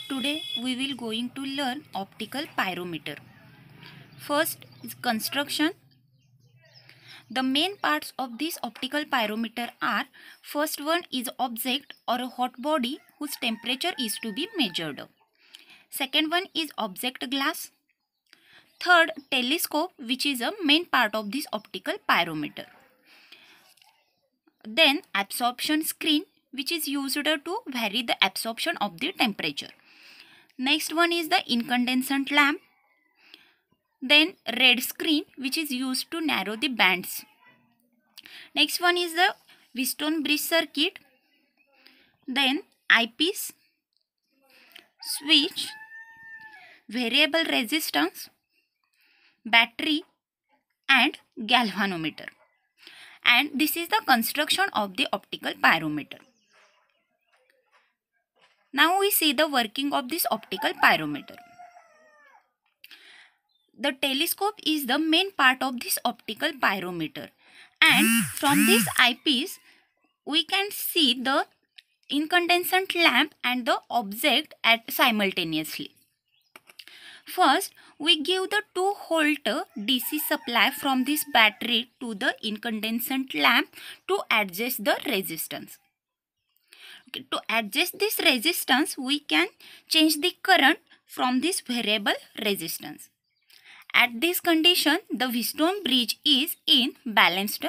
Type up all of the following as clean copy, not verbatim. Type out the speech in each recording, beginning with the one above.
Today we will going to learn optical pyrometer. First is construction. The main parts of this optical pyrometer are: first one is object or a hot body whose temperature is to be measured. Second one is object glass. Third, telescope, which is a main part of this optical pyrometer. Then absorption screen, which is used to vary the absorption of the temperature. Next one is the incandescent lamp. Then red screen, which is used to narrow the bands. Next one is the Wheatstone bridge circuit. Then eyepiece, switch, variable resistance, battery and galvanometer. And this is the construction of the optical pyrometer. Now we see the working of this optical pyrometer. The telescope is the main part of this optical pyrometer, and from this eyepiece we can see the incandescent lamp and the object simultaneously. First, we give the 2-volt DC supply from this battery to the incandescent lamp to adjust the resistance. Okay, to adjust this resistance, we can change the current from this variable resistance. At this condition, the Wheatstone bridge is in balanced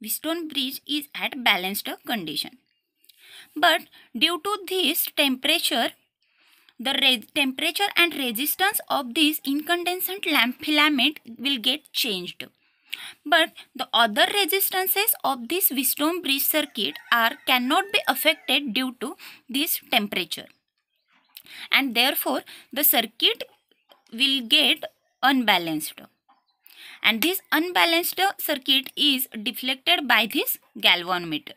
Wheatstone bridge is at balanced condition. But due to this temperature, the temperature and resistance of this incandescent lamp filament will get changed. But the other resistances of this Wheatstone bridge circuit cannot be affected due to this temperature, and therefore the circuit will get unbalanced, and this unbalanced circuit is deflected by this galvanometer,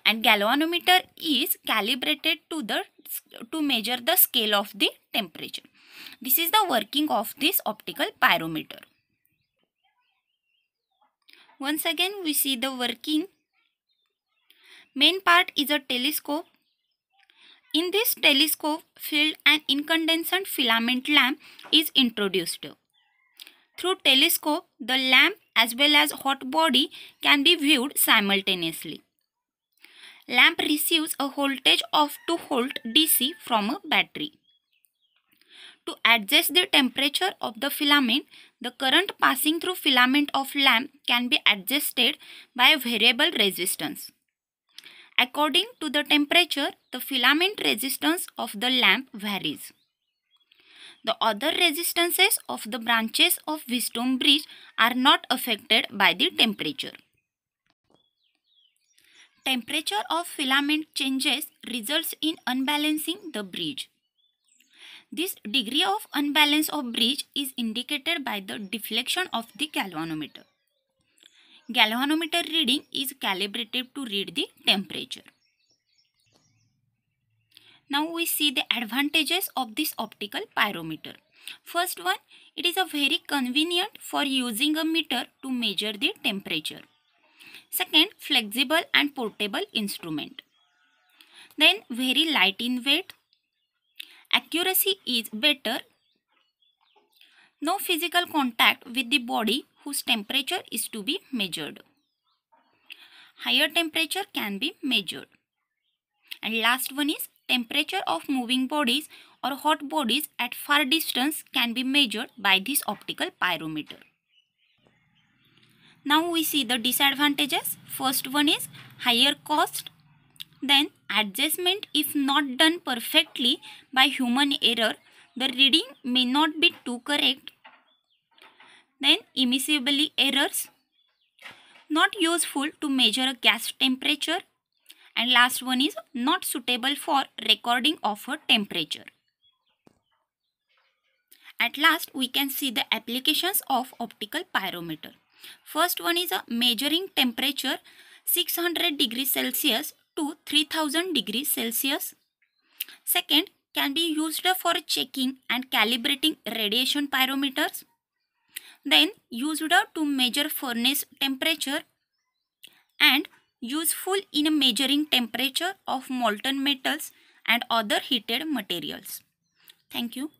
and galvanometer is calibrated to measure the scale of the temperature. This is the working of this optical pyrometer. Once again we see the working. Main part is a telescope. In this telescope field, an incandescent filament lamp is introduced. Through telescope, the lamp as well as hot body can be viewed simultaneously. Lamp receives a voltage of 2-volt DC from a battery. To adjust the temperature of the filament, the current passing through filament of lamp can be adjusted by a variable resistance. According to the temperature, the filament resistance of the lamp varies. The other resistances of the branches of Wheatstone bridge are not affected by the temperature. Temperature of filament changes results in unbalancing the bridge. This degree of unbalance of bridge is indicated by the deflection of the galvanometer. Galvanometer reading is calibrated to read the temperature. Now we see the advantages of this optical pyrometer. First one, it is a very convenient for using a meter to measure the temperature. Second, flexible and portable instrument. Then very light in weight. Accuracy is better. No physical contact with the body whose temperature is to be measured. Higher temperature can be measured. And last one is temperature of moving bodies or hot bodies at far distance can be measured by this optical pyrometer. Now we see the disadvantages. First one is higher cost. Then adjustment, if not done perfectly by human error, the reading may not be too correct. Then immiscibility errors, not useful to measure a gas temperature. And last one is not suitable for recording of a temperature. At last we can see the applications of optical pyrometer. First one is a measuring temperature 600 degrees Celsius to 3000 degrees Celsius. Second, can be used for checking and calibrating radiation pyrometers. Then used to measure furnace temperature. And useful in measuring temperature of molten metals and other heated materials. Thank you.